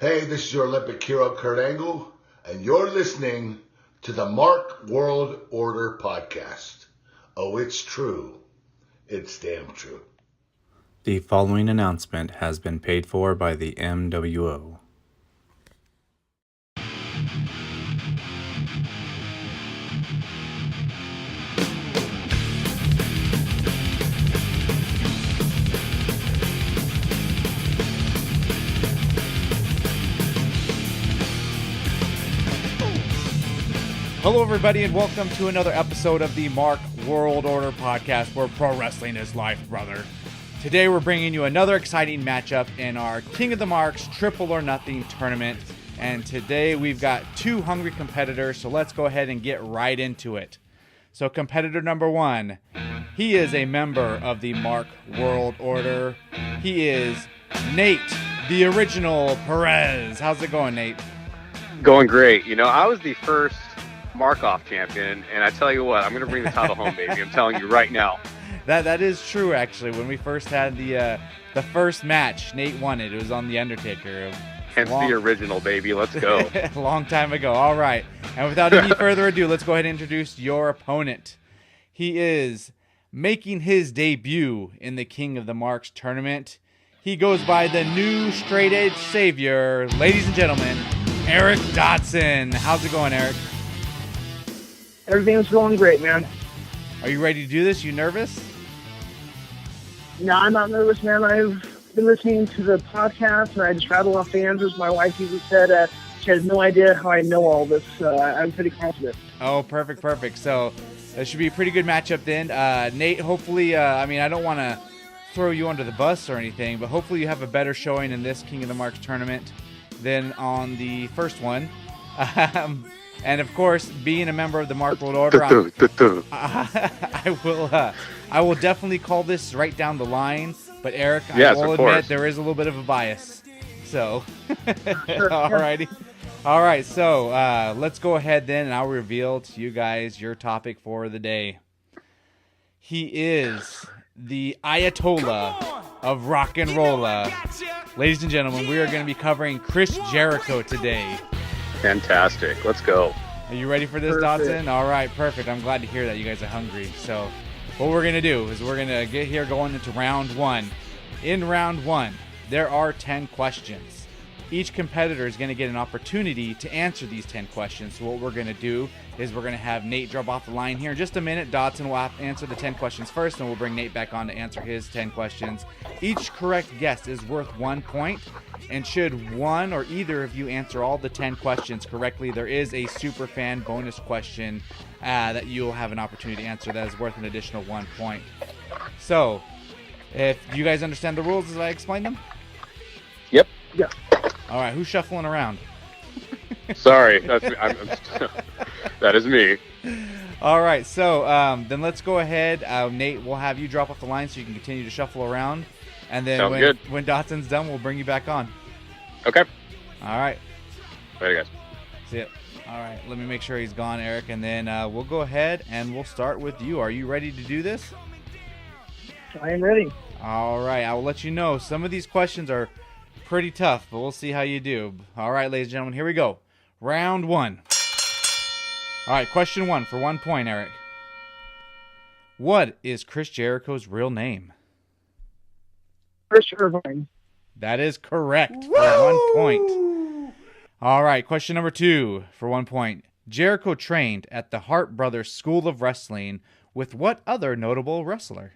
Hey, this is your Olympic hero, Kurt Angle, and you're listening to the Mark World Order Podcast. Oh, it's true. It's damn true. The following announcement has been paid for by the MWO. Hello, everybody, and welcome to another episode of the Mark World Order Podcast, where pro wrestling is life, brother. Today, we're bringing you another exciting matchup in our King of the Marks Triple or Nothing tournament. And today, we've got two hungry competitors, so let's go ahead and get right into it. So, competitor number one, he is a member of the Mark World Order. He is Nate, the original Perez. How's it going, Nate? Going great. You know, I was the first Markoff champion, and I tell you what, I'm going to bring the title home, baby. I'm telling you right now. That is true, actually. When we first had the first match, Nate won it. It was on The Undertaker. Hence the original, baby. Let's go. A long time ago. All right. And without any further ado, let's go ahead and introduce your opponent. He is making his debut in the King of the Marks tournament. He goes by the new straight edge savior, ladies and gentlemen, Eric Dodson. How's it going, Eric? Everything's going great, man. Are you ready to do this? You nervous? No, I'm not nervous, man. I've been listening to the podcast, and I just rattle off the answers. My wife even said she has no idea how I know all this. I'm pretty confident. Oh, perfect. So that should be a pretty good matchup then. Nate, hopefully, I don't want to throw you under the bus or anything, but hopefully you have a better showing in this King of the Marks tournament than on the first one. And of course, being a member of the Mark World Order, I will definitely call this right down the line. But Eric, yes, I will admit there is a little bit of a bias. So, alrighty, all right. So let's go ahead then, and I'll reveal to you guys your topic for the day. He is the Ayatollah of rock and rolla. Ladies and gentlemen, we are going to be covering Chris Jericho today. Fantastic. Let's go. Are you ready for this, Dodson? All right, perfect. I'm glad to hear that you guys are hungry. So what we're going to do is we're going to get here going into round one. In round one, there are 10 questions. Each competitor is going to get an opportunity to answer these 10 questions. So what we're going to do is we're going to have Nate drop off the line here in just a minute. Dodson will answer the 10 questions first, and we'll bring Nate back on to answer his 10 questions. Each correct guess is worth 1 point. And should one or either of you answer all the 10 questions correctly, there is a super fan bonus question that you'll have an opportunity to answer that is worth an additional 1 point. So, if you guys understand the rules as I explained them? Yep. Yeah. All right, who's shuffling around? Sorry. That is me. All right, so then let's go ahead. Nate, we'll have you drop off the line so you can continue to shuffle around. And then when Dotson's done, we'll bring you back on. Okay. All right. Later, guys. See it. All right, let me make sure he's gone, Eric, and then we'll go ahead and we'll start with you. Are you ready to do this? I am ready. All right, I will let you know. Some of these questions are pretty tough, but we'll see how you do. All right, ladies and gentlemen, here we go. Round one. All right, question one for 1 point, Eric. What is Chris Jericho's real name? Chris Irvine. That is correct for 1 point. All right, question number two for 1 point. Jericho trained at the Hart Brothers School of Wrestling with what other notable wrestler?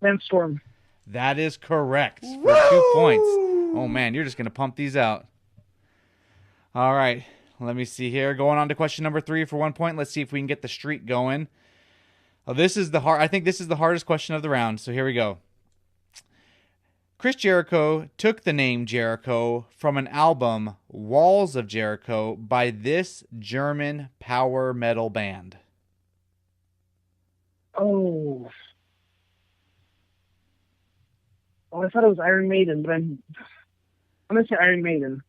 Lance Storm. That is correct for 2 points. Oh, man, you're just going to pump these out. All right, let me see here. Going on to question number three for 1 point. Let's see if we can get the streak going. Oh, I think this is the hardest question of the round, so here we go. Chris Jericho took the name Jericho from an album, Walls of Jericho, by this German power metal band. Oh, I thought it was Iron Maiden, but I'm going to say Iron Maiden.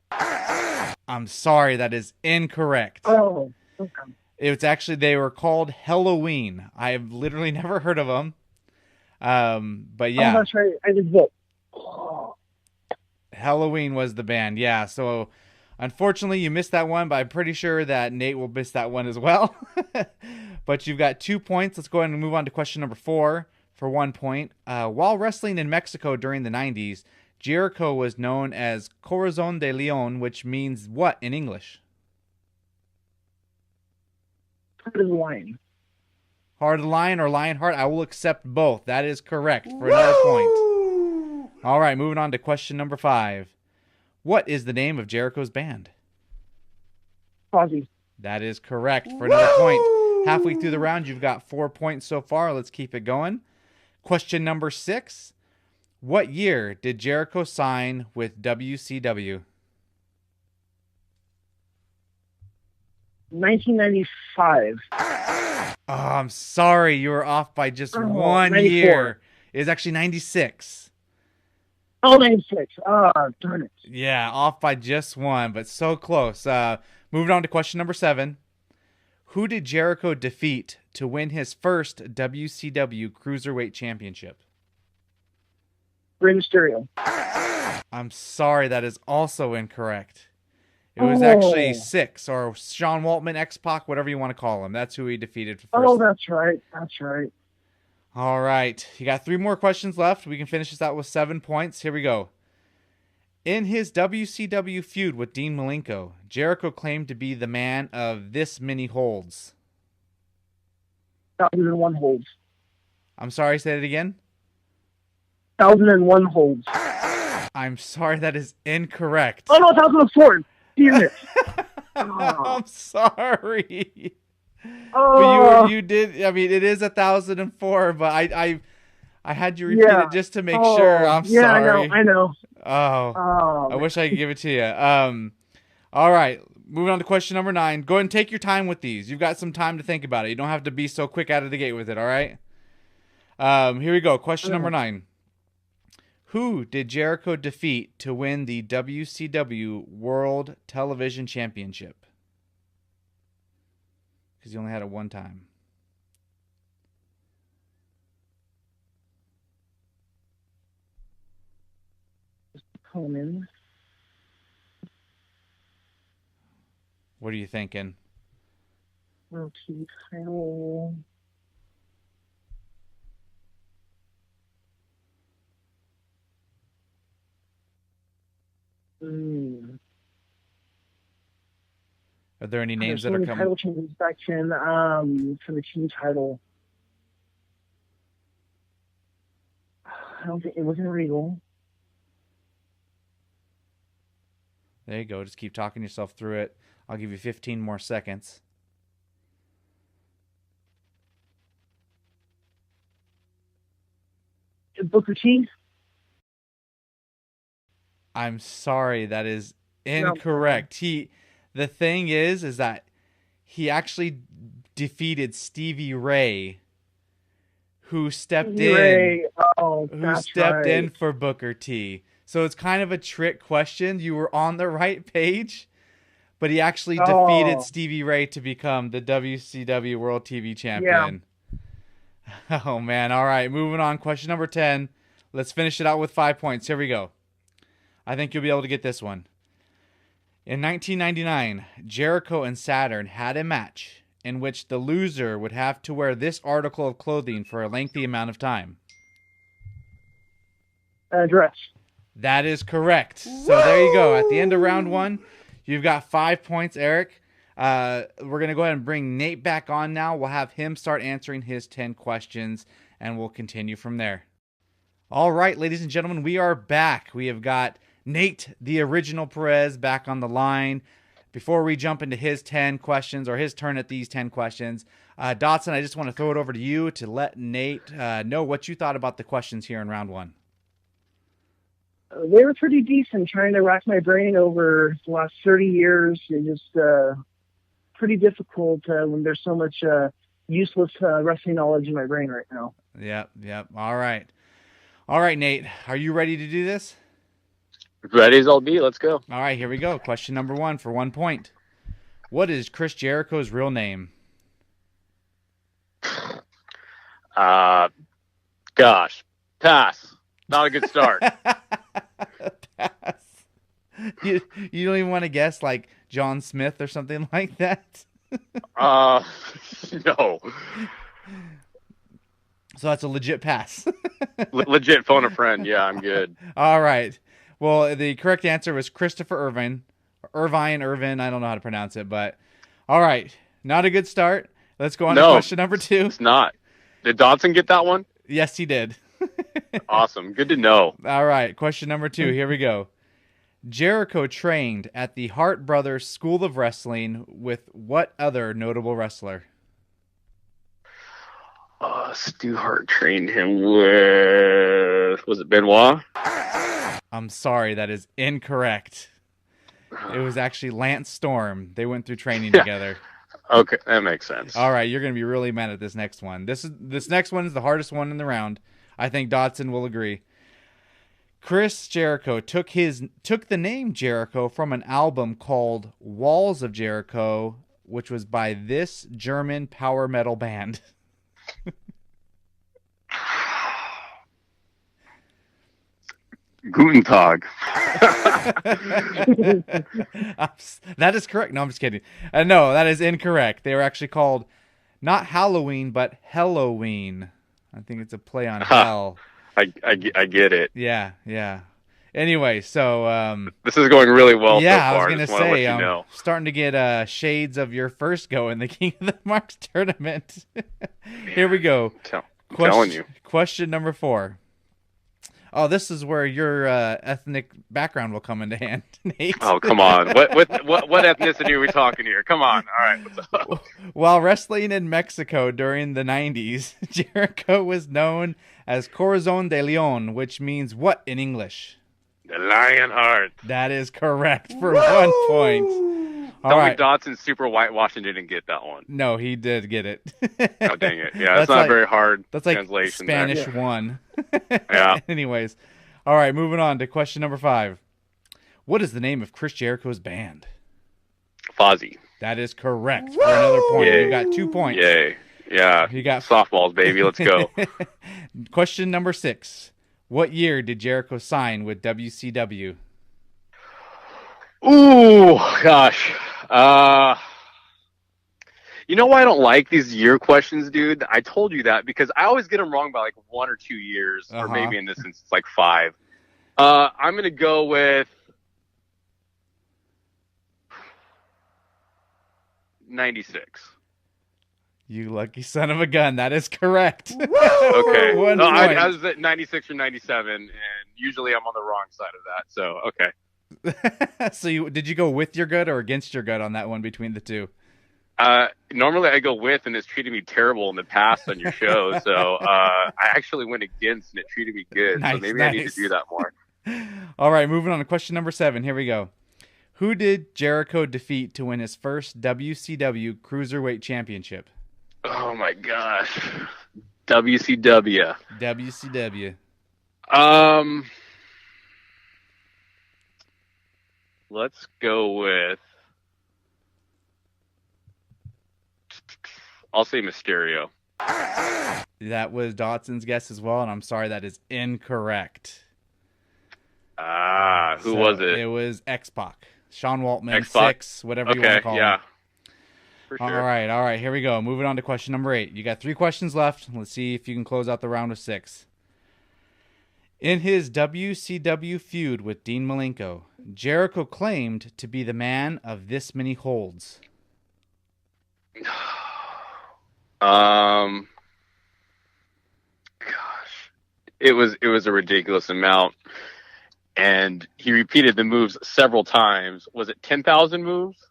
I'm sorry, that is incorrect. Oh, okay. It's actually, they were called Halloween. I've literally never heard of them. But yeah. Oh, that's right. I did vote. Oh. Halloween was the band, yeah. So unfortunately, you missed that one, but I'm pretty sure that Nate will miss that one as well. But you've got 2 points. Let's go ahead and move on to question number 4 for 1 point. While wrestling in Mexico during the 90s, Jericho was known as Corazon de Leon, which means what in English? Heart of the Lion. Heart of the Lion or Lionheart? I will accept both. That is correct for another point. All right, moving on to question number 5. What is the name of Jericho's band? Ozzy. That is correct for another point. Halfway through the round, you've got 4 points so far. Let's keep it going. Question number 6. What year did Jericho sign with WCW? 1995. Oh, I'm sorry. You were off by just 1 94. year. It was actually 96. Oh, 96. Darn it. Yeah, off by just 1, but so close. Moving on to question number 7. Who did Jericho defeat to win his first WCW Cruiserweight Championship? Rey Mysterio. I'm sorry, that is also incorrect. It was actually 6, or Sean Waltman, X-Pac, whatever you want to call him. That's who he defeated for first. Oh, that's right. That's right. All right. You got 3 more questions left. We can finish this out with 7 points. Here we go. In his WCW feud with Dean Malenko, Jericho claimed to be the man of this many holds. 1,001 holds. I'm sorry, say it again. 1,001 holds. I'm sorry, that is incorrect. Oh, no, 1,004. Damn it. I'm sorry. Oh. But you did. I mean, it is 1,004, but I had you repeat it just to make sure. I'm sorry. I know. Oh, I wish I could give it to you. All right, moving on to question number 9. Go ahead and take your time with these. You've got some time to think about it. You don't have to be so quick out of the gate with it. All right. Here we go. Question number 9. Who did Jericho defeat to win the WCW World Television Championship? Because he only had it one time. Conan. What are you thinking? World TV title. Are there any names that are coming? Title change inspection for the team title. I don't think it wasn't Regal. There you go. Just keep talking yourself through it. I'll give you 15 more seconds. Booker T. I'm sorry, that is incorrect. The thing is that he actually defeated Stevie Ray, who stepped in for Booker T. So it's kind of a trick question. You were on the right page, but he actually defeated Stevie Ray to become the WCW World TV Champion. Yeah. Oh, man. All right, moving on. Question number 10. Let's finish it out with 5 points. Here we go. I think you'll be able to get this one. In 1999, Jericho and Saturn had a match in which the loser would have to wear this article of clothing for a lengthy amount of time. Dress. That is correct. So there you go. At the end of round 1, you've got 5 points, Eric. We're going to go ahead and bring Nate back on now. We'll have him start answering his 10 questions, and we'll continue from there. All right, ladies and gentlemen, we are back. We have got Nate, the original Perez, back on the line. Before we jump into his 10 questions, or his turn at these 10 questions, Dodson, I just want to throw it over to you to let Nate know what you thought about the questions here in round 1. They were pretty decent. Trying to rack my brain over the last 30 years is just pretty difficult when there's so much useless wrestling knowledge in my brain right now. Yep. All right, Nate. Are you ready to do this? Ready as I'll be. Let's go. All right, here we go. Question number 1 for 1 point. What is Chris Jericho's real name? Gosh. Pass. Not a good start. Pass. You don't even want to guess like John Smith or something like that? No. So that's a legit pass. Legit phone a friend. Yeah, I'm good. All right. Well, the correct answer was Christopher Irvine. Irvin. I don't know how to pronounce it, but all right. Not a good start. Let's go on to question number 2. It's not. Did Dodson get that one? Yes, he did. Awesome. Good to know. All right. Question number 2. Here we go. Jericho trained at the Hart Brothers School of Wrestling with what other notable wrestler? Stu Hart trained him with, was it Benoit? I'm sorry, that is incorrect. It was actually Lance Storm. They went through training together. Okay, that makes sense. All right, you're going to be really mad at this next one. This next one is the hardest one in the round. I think Dodson will agree. Chris Jericho took the name Jericho from an album called Walls of Jericho, which was by this German power metal band. Guten Tag. That is correct. No, I'm just kidding. No, that is incorrect. They were actually called not Halloween, but Helloween. I think it's a play on hell. I get it. Yeah. Anyway, so this is going really well so far. I was gonna say I'm starting to get shades of your first go in the King of the Marks tournament. Here we go. I'm telling you. Question number 4. Oh, this is where your ethnic background will come into hand, Nate. Oh, come on. What ethnicity are we talking here? Come on. All right. What's up? While wrestling in Mexico during the 90s, Jericho was known as Corazon de Leon, which means what in English? The Lion Heart. That is correct for 1 point. Tell me Dodson super whitewashed and didn't get that one. No, he did get it. Oh, dang it. Yeah, that's not like, very hard that's like translation Spanish there. 1. Yeah. Anyways. All right, moving on to question number 5. What is the name of Chris Jericho's band? Fozzy. That is correct for another point. Yay. You got 2 points. Yay. Yeah. You got softballs, baby. Let's go. Question number 6. What year did Jericho sign with WCW? Ooh, gosh. You know why I don't like these year questions, dude? I told you that because I always get them wrong by like 1 or 2 years, or maybe in this instance, like 5. I'm going to go with 96. You lucky son of a gun. That is correct. Okay. 1 No, point. I was at 96 or 97, and usually I'm on the wrong side of that. So, okay. So did you go with your gut or against your gut on that one between the two? Normally I go with, and it's treated me terrible in the past on your show. So I actually went against, and it treated me good. Nice, so maybe I need to do that more. All right, moving on to question number 7. Here we go. Who did Jericho defeat to win his first WCW Cruiserweight Championship? Oh my gosh, WCW. WCW. Let's go with. I'll say Mysterio. That was Dodson's guess as well, and I'm sorry, that is incorrect. Who was it? It was X-Pac. Sean Waltman, X-Pac. 6, whatever you want to call him. For sure. All right, here we go. Moving on to question number 8. You got 3 questions left. Let's see if you can close out the round with 6. In his WCW feud with Dean Malenko, Jericho claimed to be the man of this many holds. Gosh, it was a ridiculous amount, and he repeated the moves several times. Was it 10,000 moves?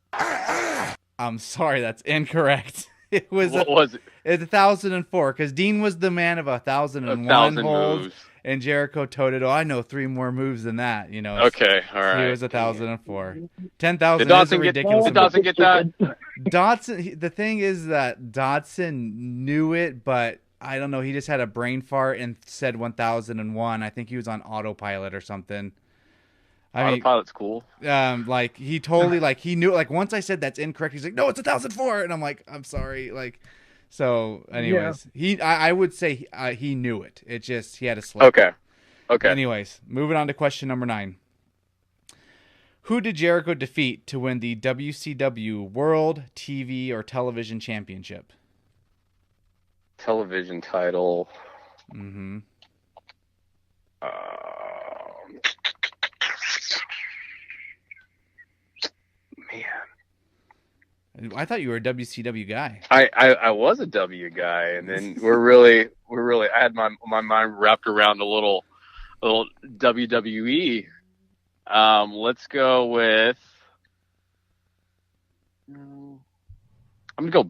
I'm sorry, that's incorrect. It was What was it? It's 1,004 because Dean was the man of 1,001 1,000 holds, moves. and Jericho toted. Oh, I know 3 more moves than that. You know. Okay, all right. He was 1,004. 10,000 Did is a ridiculous. Did Dodson get that? Dodson. The thing is that Dodson knew it, but I don't know. He just had a brain fart and said 1,001. I think he was on autopilot or something. Autopilot's cool. Like he totally he knew. Like once I said that's incorrect, he's like, no, it's 1,004, and I'm like, I'm sorry. Like, so anyways, I would say he knew it. It just he had a slip. Okay. Anyways, moving on to question number 9. Who did Jericho defeat to win the WCW World TV or Television Championship? Television title. Mm-hmm. Man, I thought you were a WCW guy. I was a W guy, and then we're really. I had my mind wrapped around a little WWE. Let's go with. I'm gonna go.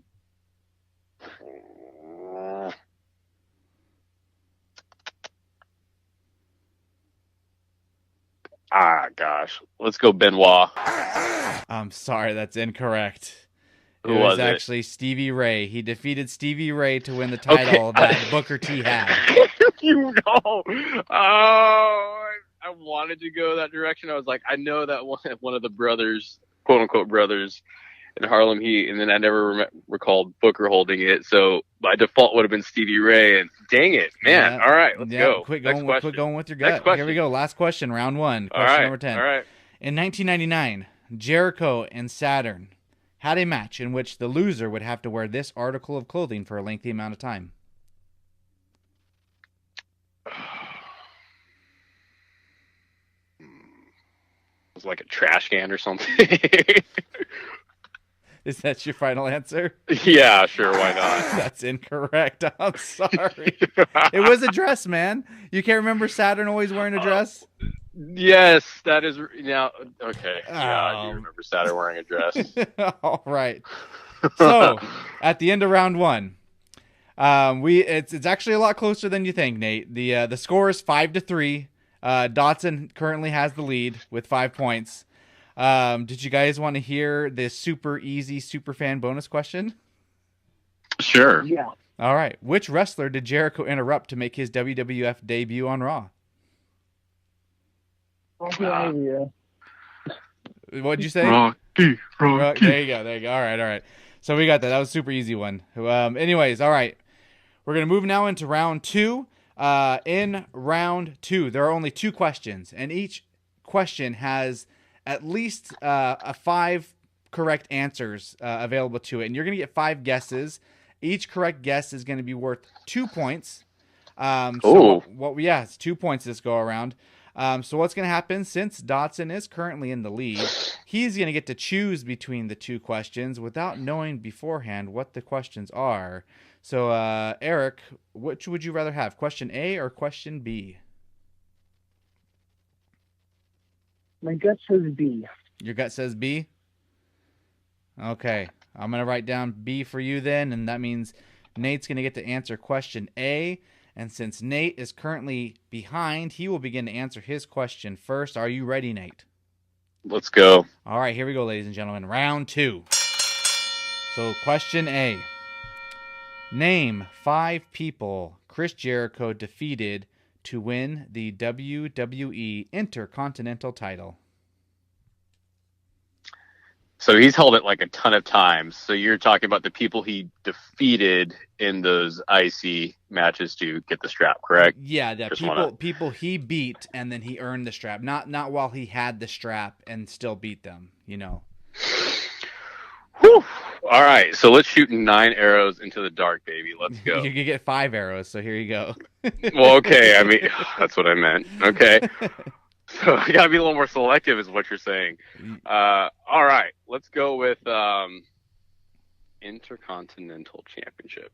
Gosh. Let's go Benoit. I'm sorry, that's incorrect. Who It was was it? actually Stevie Ray. He defeated Stevie Ray to win the title that Booker T had. You know. Oh, I wanted to go that direction. I was like, I know that one of the brothers, quote unquote brothers, in Harlem Heat, and then I never recalled Booker holding it. So by default would have been Stevie Ray. And dang it, man! Yeah. All right, let's go. Quit Next going question. with your Next gut. question. Here we go. Last question, round one. All Question right, number 10. all right. In 1999, Jericho and Saturn had a match in which the loser would have to wear this article of clothing for a lengthy amount of time. It was like a trash can or something. Is that your final answer? Yeah, sure. Why not? That's incorrect. I'm sorry. It was a dress, man. You can't remember Saturn always wearing a dress? Yes, that is now okay. Yeah, I do remember Saturn wearing a dress. All right. So at the end of round one, it's actually a lot closer than you think, Nate. The score is 5-3. Dodson currently has the lead with 5 points. Did you guys want to hear this super easy super fan bonus question? Sure. Yeah. All right. Which wrestler did Jericho interrupt to make his WWF debut on Raw? Yeah. What'd you say? Rocky. There you go. All right. So we got that. That was a super easy one. Anyways, all right. We're going to move now into round two. In round two, there are only 2 questions, and each question has at least 5 correct answers available to it. And you're going to get 5 guesses. Each correct guess is going to be worth 2 points. It's 2 points this go around. So what's going to happen, since Dodson is currently in the lead, he's going to get to choose between the 2 questions without knowing beforehand what the questions are. So, Eric, which would you rather have, question A or question B? My gut says B. Your gut says B? Okay. I'm going to write down B for you then, and that means Nate's going to get to answer question A. And since Nate is currently behind, he will begin to answer his question first. Are you ready, Nate? Let's go. All right, here we go, ladies and gentlemen. Round 2. So, question A. Name 5 people Chris Jericho defeated to win the WWE Intercontinental title. So he's held it like a ton of times. So you're talking about the people he defeated in those IC matches to get the strap, correct? Yeah, people he beat and then he earned the strap. Not while he had the strap and still beat them, you know. Whew. All right, so let's shoot 9 arrows into the dark, baby. Let's go. You can get 5 arrows, so here you go. Well, okay. I mean, that's what I meant. Okay. So I gotta be a little more selective, is what you're saying. All right, let's go with Intercontinental Championship.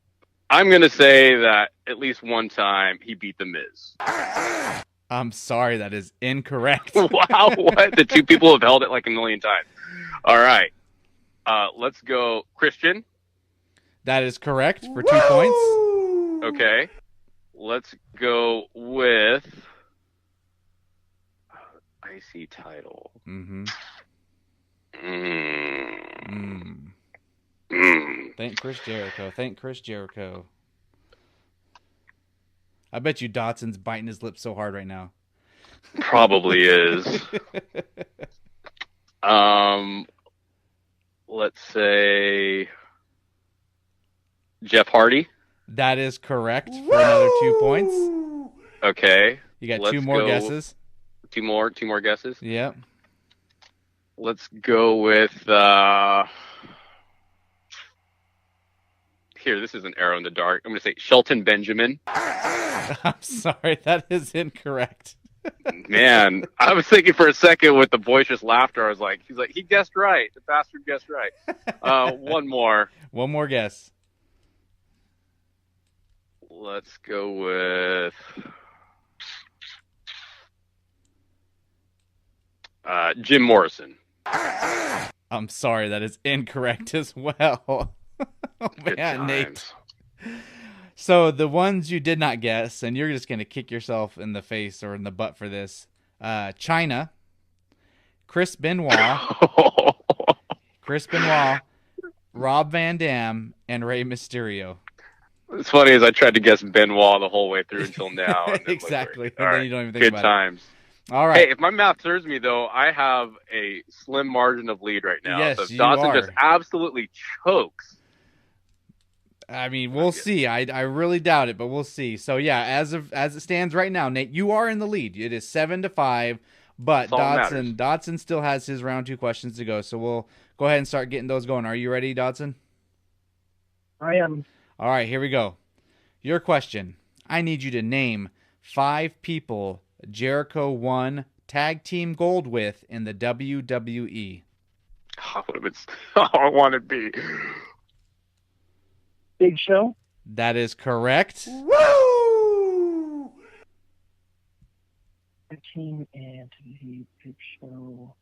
I'm gonna say that at least one time he beat The Miz. I'm sorry, that is incorrect. Wow, what? The 2 people have held it like a million times. All right, let's go Christian. That is correct for 2 points. Okay, let's go with IC title. Thank Chris Jericho. I bet you Dodson's biting his lips so hard right now. Probably is. Let's say Jeff Hardy. That is correct for another 2 points. Okay. You got 2 more guesses. 2 more guesses. Yep. Let's go with here. This is an arrow in the dark. I'm going to say Shelton Benjamin. I'm sorry, that is incorrect. Man, I was thinking for a second with the boisterous laughter. I was like, he guessed right. The bastard guessed right. One more. One more guess. Let's go with Jim Morrison. I'm sorry, that is incorrect as well. Oh, man, Nate. So the ones you did not guess, and you're just going to kick yourself in the face or in the butt for this. China, Chris Benoit, Rob Van Dam, and Rey Mysterio. It's funny as I tried to guess Benoit the whole way through until now. And Exactly. All And right. then you don't even think Good about times. it. All right. Hey, if my math serves me, though, I have a slim margin of lead right now. Yes, so if you Dodson are. just absolutely chokes. I mean, we'll see. I really doubt it, but we'll see. So yeah, as it stands right now, Nate, you are in the lead. It is 7-5, but That's all that matters. Dodson still has his round 2 questions to go. So we'll go ahead and start getting those going. Are you ready, Dodson? I am. All right, here we go. Your question. I need you to name 5 people Jericho won tag team gold with in the WWE. I would have been. I want to be. Big Show. That is correct. Woo! The team and the Big Show.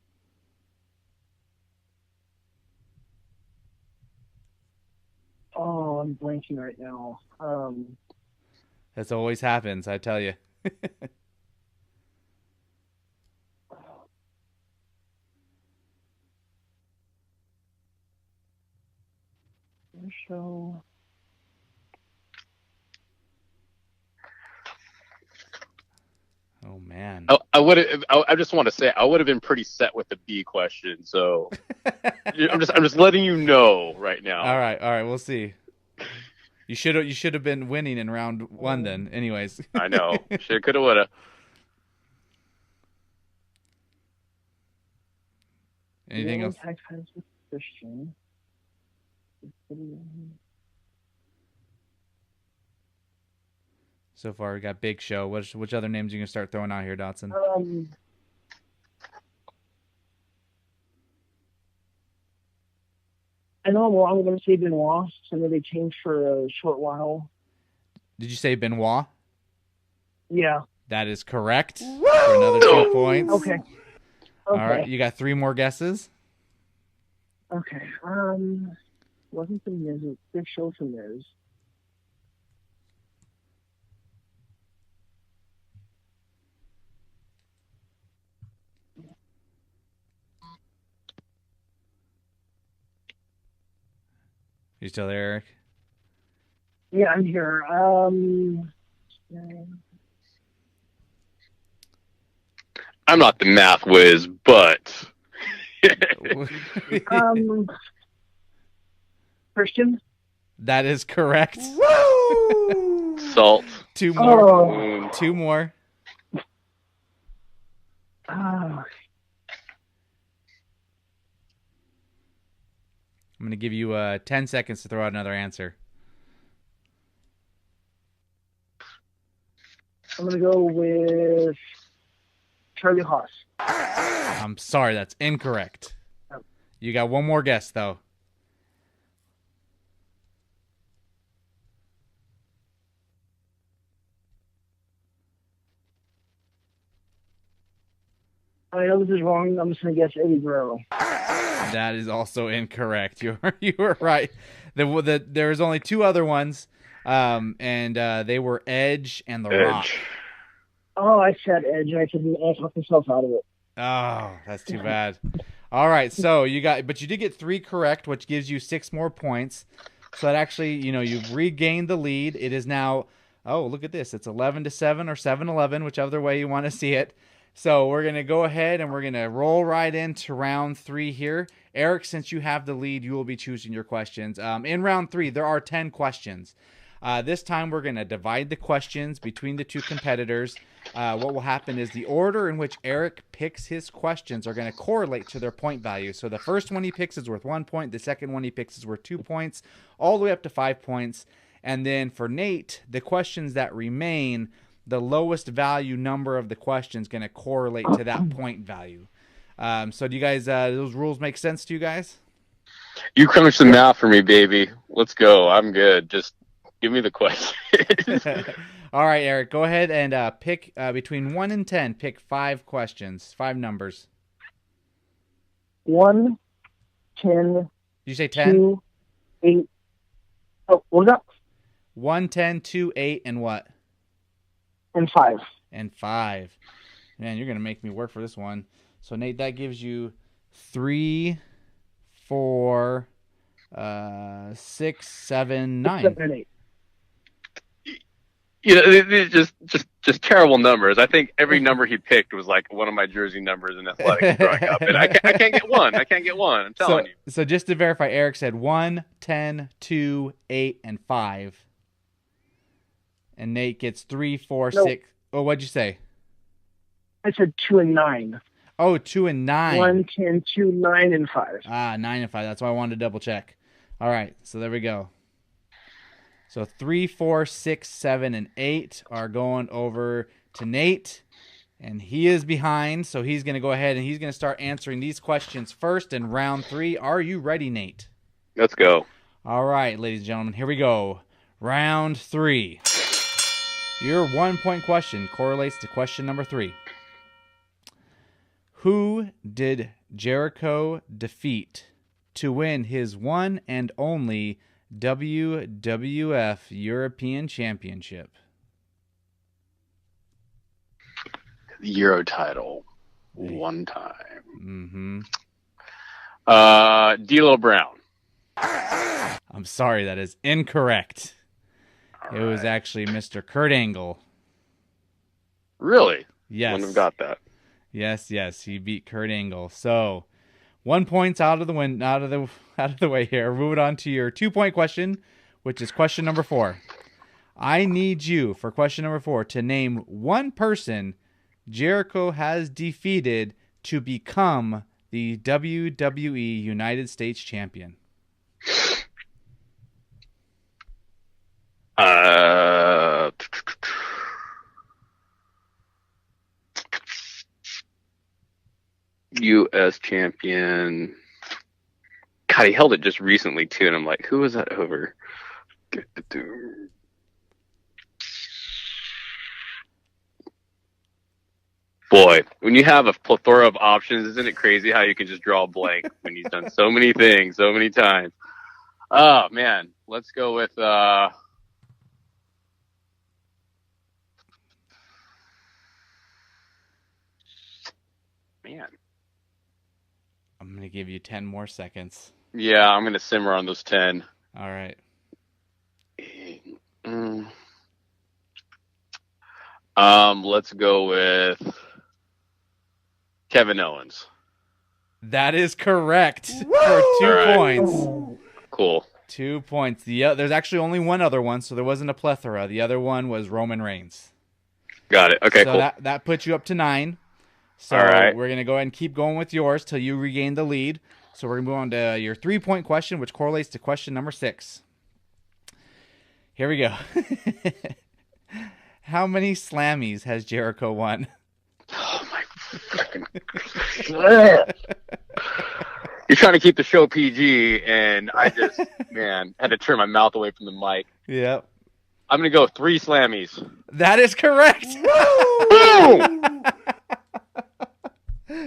Oh, I'm blanking right now. That always happens, I tell you. Big Show. Oh man. I would. I just want to say I would have been pretty set with the B question. So I'm just letting you know right now. All right, we'll see. You should have been winning in round 1 then. Anyways. I know. Should, coulda, woulda. Anything else? Tag titles with Christian. So far we got Big Show. Which other names are you gonna start throwing out here, Dodson? I know I'm wrong. I'm going to say Benoit. So I know they changed for a short while. Did you say Benoit? Yeah. That is correct. For another 2 points. Okay. All right, you got 3 more guesses. Okay. Wasn't the Miz? It was Big Show for Miz. You still there, Eric? Yeah, I'm here. I'm not the math whiz, but Christian. That is correct. Salt. 2 more. Oh. 2 more. I'm going to give you 10 seconds to throw out another answer. I'm going to go with Charlie Haas. I'm sorry, that's incorrect. You got 1 more guess, though. I know this is wrong. I'm just going to guess Eddie Guerrero. That is also incorrect. You were right. There was only 2 other ones, and they were Edge and The Rock. Oh, I said Edge, and I talked myself out of it. Oh, that's too bad. All right, so you did get 3 correct, which gives you 6 more points. So that actually, you've regained the lead. It is now, oh, look at this. It's 11-7 or 7-11, whichever way you want to see it. So we're going to go ahead and we're going to roll right into round 3 here. Eric, since you have the lead, you will be choosing your questions. In round 3, there are 10 questions. This time we're going to divide the questions between the two competitors. What will happen is the order in which Eric picks his questions are going to correlate to their point value. So the first one he picks is worth 1 point. The second one he picks is worth 2 points, all the way up to 5 points. And then for Nate, the questions that remain, the lowest value number of the question is going to correlate to that point value. So do you guys, those rules make sense to you guys? You crunch the math for me, baby. Let's go. I'm good. Just give me the question. All right, Eric, go ahead and pick between 1 and 10. Pick 5 questions, 5 numbers. 1, 10. Did you say 10? 2, 8. Oh, what was that? 1, 10, 2, 8, and what? And 5. And 5. Man, you're going to make me work for this one. So, Nate, that gives you 3, 4, 6, 7, 9. 7 and 8. You know, these just terrible numbers. I think every number he picked was like one of my jersey numbers in athletics growing up. And I can't get one. I'm telling you. So just to verify, Eric said 1, 10, 2, 8, and 5. And Nate gets 3, 4, 6. Oh, what'd you say? I said 2 and 9. Oh, 2 and 9. 1, 10, 2, 9, and 5. 9 and 5. That's why I wanted to double check. All right, so there we go. So 3, 4, 6, 7, and 8 are going over to Nate, and he is behind, so he's going to go ahead and he's going to start answering these questions first in round 3. Are you ready, Nate? Let's go. All right, ladies and gentlemen, here we go. Round 3. Your 1-point question correlates to question number 3. Who did Jericho defeat to win his one and only WWF European Championship? The Euro title. One time. Mm-hmm. D'Lo Brown. I'm sorry, that is incorrect. It was actually Mr. Kurt Angle. Really? Yes. Wouldn't have got that. Yes, he beat Kurt Angle. So 1 point out of the way here. Moving on to your 2-point question, which is question number 4. I need you for question number 4 to name one person Jericho has defeated to become the WWE United States Champion. U.S. champion. God, he held it just recently too, and I'm like, who was that over? Boy, when you have a plethora of options, isn't it crazy how you can just draw a blank when he's done so many things so many times? Oh man, let's go with man. I'm going to give you 10 more seconds. Yeah, I'm going to simmer on those 10. All right. Let's go with Kevin Owens. That is correct. For 2 points. Cool. 2 points. There's actually only one other one, so there wasn't a plethora. The other one was Roman Reigns. Got it. Okay, so cool. That puts you up to 9. So all right. We're going to go ahead and keep going with yours till you regain the lead. So we're going to move on to your 3-point question, which correlates to question number 6. Here we go. How many Slammies has Jericho won? Oh, my freaking... You're trying to keep the show PG, and I just, had to turn my mouth away from the mic. Yep. I'm going to go 3 Slammies. That is correct. Boom!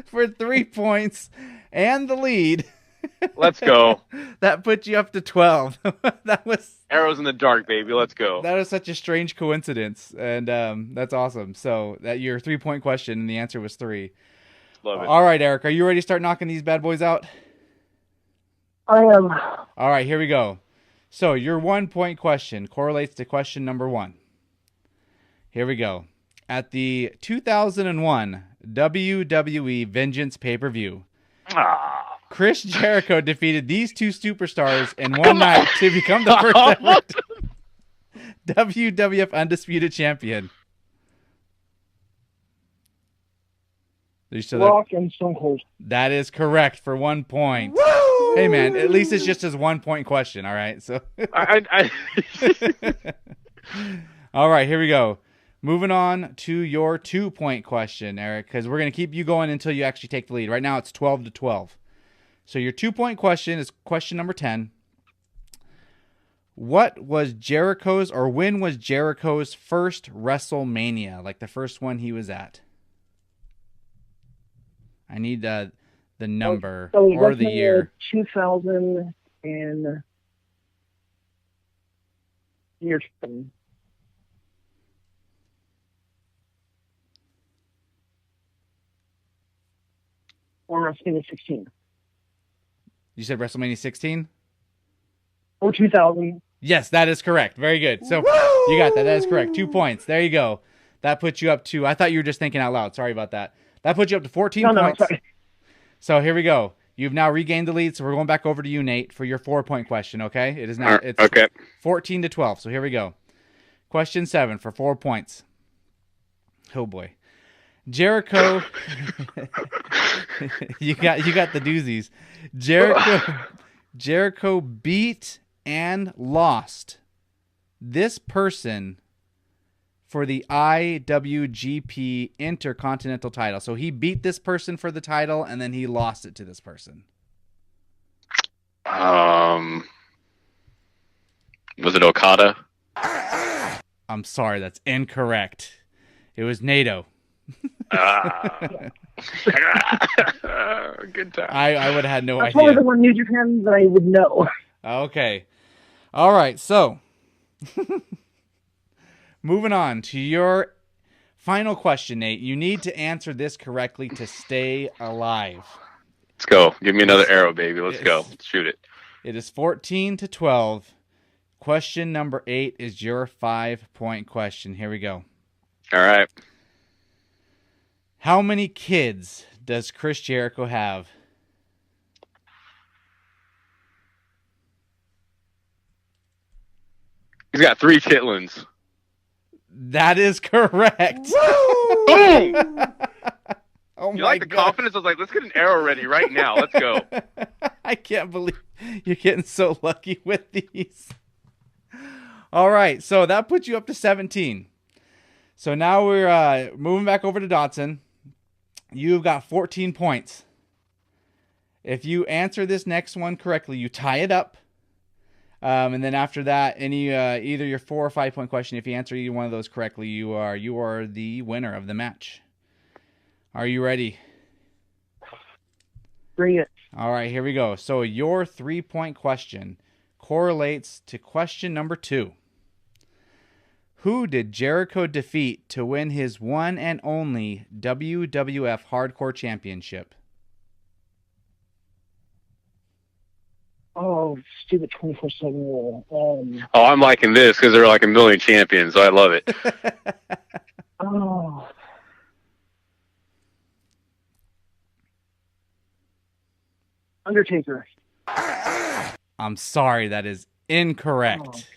For 3 points and the lead. Let's go. That put you up to 12. That was arrows in the dark, baby. Let's go. That was such a strange coincidence, and that's awesome. So that your 3-point question, and the answer was 3. Love it. All right, Eric, are you ready to start knocking these bad boys out? I am. All right, here we go. So your 1-point question correlates to question number 1. Here we go. At the 2001 WWE Vengeance pay-per-view, Chris Jericho defeated these 2 superstars in one night to become the first ever WWF Undisputed Champion. Are you still there? Rock and Stone Cold. That is correct for 1 point. Woo! Hey, man, at least it's just a 1 point question, all right? So, all right, here we go. Moving on to your 2 point question, Eric, because we're going to keep you going until you actually take the lead. Right now it's 12-12. So your 2 point question is question number 10. When was Jericho's first WrestleMania? Like the first one he was at? I need the number or the year. 2000 and year. Or WrestleMania 16. You said WrestleMania 16? Or 2000. Yes, that is correct. Very good. So you got that. That is correct. 2 points. There you go. That puts you up to, I thought you were just thinking out loud. Sorry about that. That puts you up to 14 points. Sorry. So here we go. You've now regained the lead, so we're going back over to you, Nate, for your 4 point question, okay? It is now it's okay. 14-12. So here we go. Question 7 for 4 points. Oh boy. Jericho you got the doozies. Jericho beat and lost this person for the IWGP Intercontinental title. So he beat this person for the title, and then he lost it to this person. Was it Okada? I'm sorry, that's incorrect. It was NATO. Good time. I would have had no That's idea. probably the one New Japan that I would know. Okay. All right, so moving on to your final question, Nate. You need to answer this correctly to stay alive. Let's go. Give me another arrow, baby. Let's go. Let's shoot it. It is 14-12. Question number 8 is your 5 point question. Here we go. All right. How many kids does Chris Jericho have? He's got 3 chitlins. That is correct. Boom! Oh You my like the God. confidence? I was like, let's get an arrow ready right now. Let's go. I can't believe you're getting so lucky with these. All right, so that puts you up to 17. So now we're moving back over to Dodson. You've got 14 points. If you answer this next one correctly, you tie it up. And then after that, either your 4 or 5 point question, if you answer either one of those correctly, you are the winner of the match. Are you ready? Bring it. All right, here we go. So your 3 point question correlates to question number 2. Who did Jericho defeat to win his one and only WWF Hardcore Championship? Oh, stupid 24/7 rule. Oh, I'm liking this because there are like a million champions, so I love it. Oh. Undertaker. I'm sorry, that is incorrect.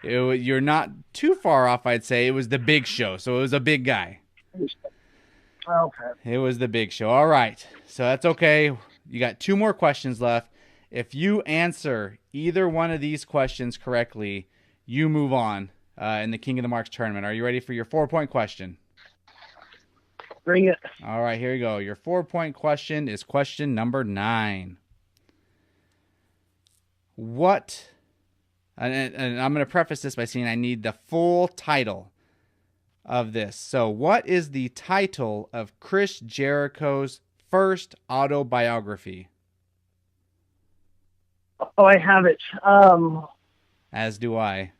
You're not too far off, I'd say. It was the Big Show, so it was a big guy. Okay. It was the Big Show. All right, so that's okay. You got 2 more questions left. If you answer either one of these questions correctly, you move on in the King of the Marks tournament. Are you ready for your 4 point question? Bring it. All right, here we go. Your 4 point question is question number 9. What, and I'm going to preface this by saying I need the full title of this. So what is the title of Chris Jericho's first autobiography? Oh, I have it. As do I.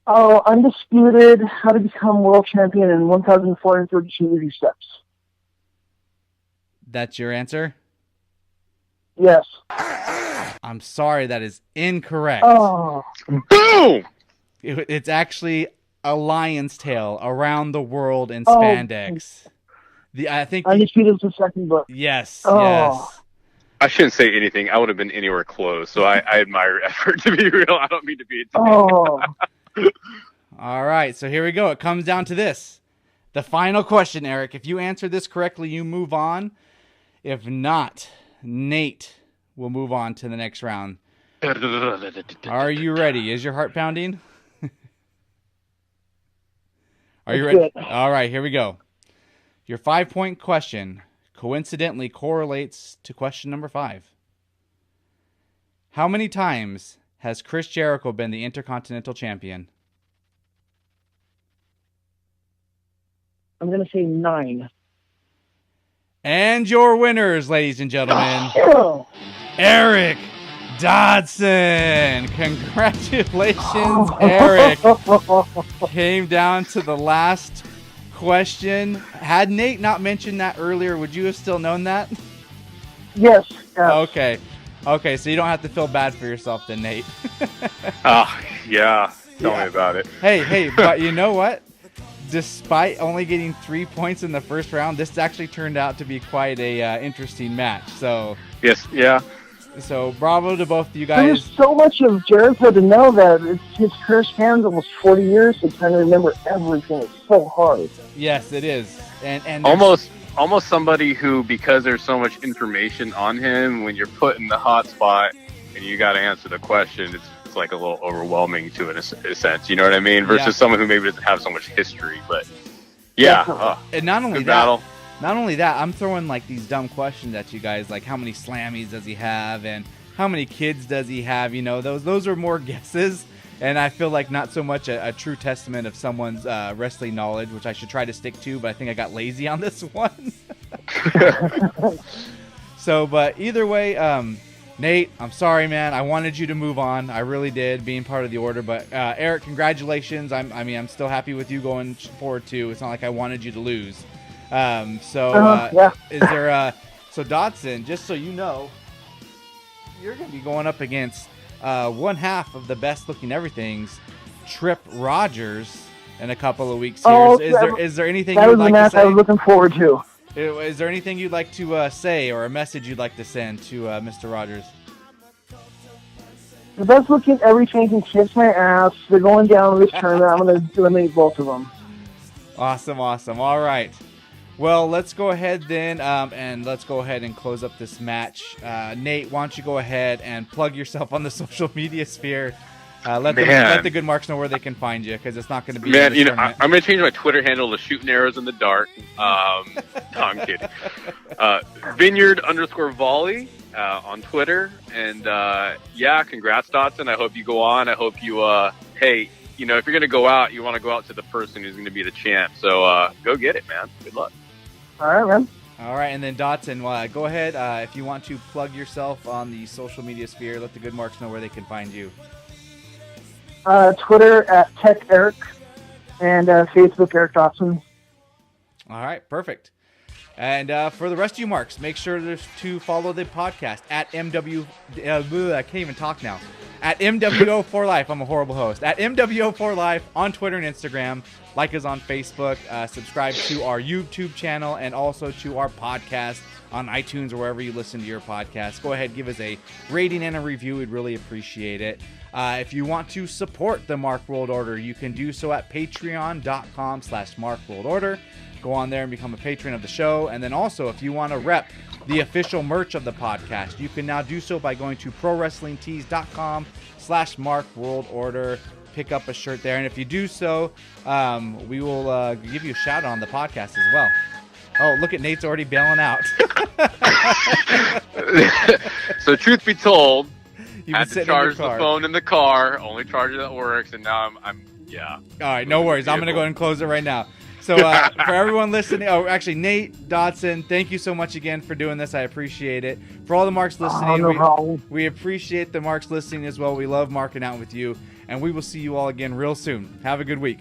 Oh, Undisputed, How to Become World Champion in 1,432 Easy Steps. That's your answer? Yes. I'm sorry, that is incorrect. Oh. Boom! It's actually A Lion's Tale, Around the World in Spandex. I think Undisputed was the second book. Yes, Oh. yes. I shouldn't say anything. I would have been anywhere close, so I admire your effort, to be real. I don't mean to be a dick. Oh. All right, so here we go. It comes down to this. The final question, Eric. If you answer this correctly, you move on. If not, Nate will move on to the next round. Are you ready? Is your heart pounding? Are you ready? All right, here we go. Your 5-point question coincidentally correlates to question number 5. How many times has Chris Jericho been the Intercontinental Champion? I'm going to say 9. And your winners, ladies and gentlemen, Eric Dodson. Congratulations, Eric. Came down to the last question. Had Nate not mentioned that earlier, would you have still known that? Yes. Okay, so you don't have to feel bad for yourself then, Nate. Yeah. Tell me about it. Hey, but you know what? Despite only getting 3 points in the first round, this actually turned out to be quite a interesting match. So Yes, yeah. So bravo to both of you guys. There's so much of Jericho to know that it's his first fans almost 40 years, so trying to remember everything is so hard. Yes, it is. And almost somebody who, because there's so much information on him, when you're put in the hot spot and you got to answer the question, it's like a little overwhelming to a sense. You know what I mean? Versus someone who maybe doesn't have so much history. But yeah, and not only good that. battle. Not only that, I'm throwing like these dumb questions at you guys, like how many Slammies does he have, and how many kids does he have? You know, those are more guesses, and I feel like not so much a true testament of someone's wrestling knowledge, which I should try to stick to, but I think I got lazy on this one. So, but either way, Nate, I'm sorry, man. I wanted you to move on. I really did, being part of the order. But Eric, congratulations. I'm still happy with you going forward too. It's not like I wanted you to lose. Is there so Dodson, just so you know, you're going to be going up against one half of the best looking everything's Trip Rogers in a couple of weeks here. Is there anything that you'd was like the match to say? I was looking forward to. Is there anything you'd like to say, or a message you'd like to send to Mr. Rogers? The best looking everything can kiss my ass. They're going down in this tournament. I'm going to eliminate both of them. Awesome. All right. Well, let's go ahead then, and let's go ahead and close up this match. Nate, why don't you go ahead and plug yourself on the social media sphere? Let the good marks know where they can find you, because it's not going to be. Man, I'm going to change my Twitter handle to Shooting Arrows in the Dark. No, I'm kidding. Vineyard_volley on Twitter, and congrats, Dodson. I hope you go on. I hope you if you're going to go out, you want to go out to the person who's going to be the champ. So go get it, man. Good luck. All right, man. All right, and then Dodson, go ahead if you want to plug yourself on the social media sphere. Let the good marks know where they can find you. Twitter at Tech Eric, and Facebook Eric Dodson. All right, perfect. And for the rest of you marks, make sure to follow the podcast at MW. I can't even talk now. At MWO4Life. I'm a horrible host. At MWO4Life on Twitter and Instagram. Like us on Facebook. Subscribe to our YouTube channel and also to our podcast on iTunes or wherever you listen to your podcast. Go ahead, give us a rating and a review. We'd really appreciate it. If you want to support the Mark World Order, you can do so at patreon.com/MarkWorldOrder. Go on there and become a patron of the show. And then also, if you want to rep the official merch of the podcast, you can now do so by going to prowrestlingtees.com/MarkWorldOrder. Pick up a shirt there. And if you do so, we will give you a shout out on the podcast as well. Oh, look at Nate's already bailing out. So truth be told, You've I had to charge the phone in the car, only charger that works, and now I'm. All right, no worries. I'm going to go ahead and close it right now. So for everyone listening, Nate, Dodson, thank you so much again for doing this. I appreciate it. For all the marks listening, we appreciate the marks listening as well. We love marking out with you, and we will see you all again real soon. Have a good week.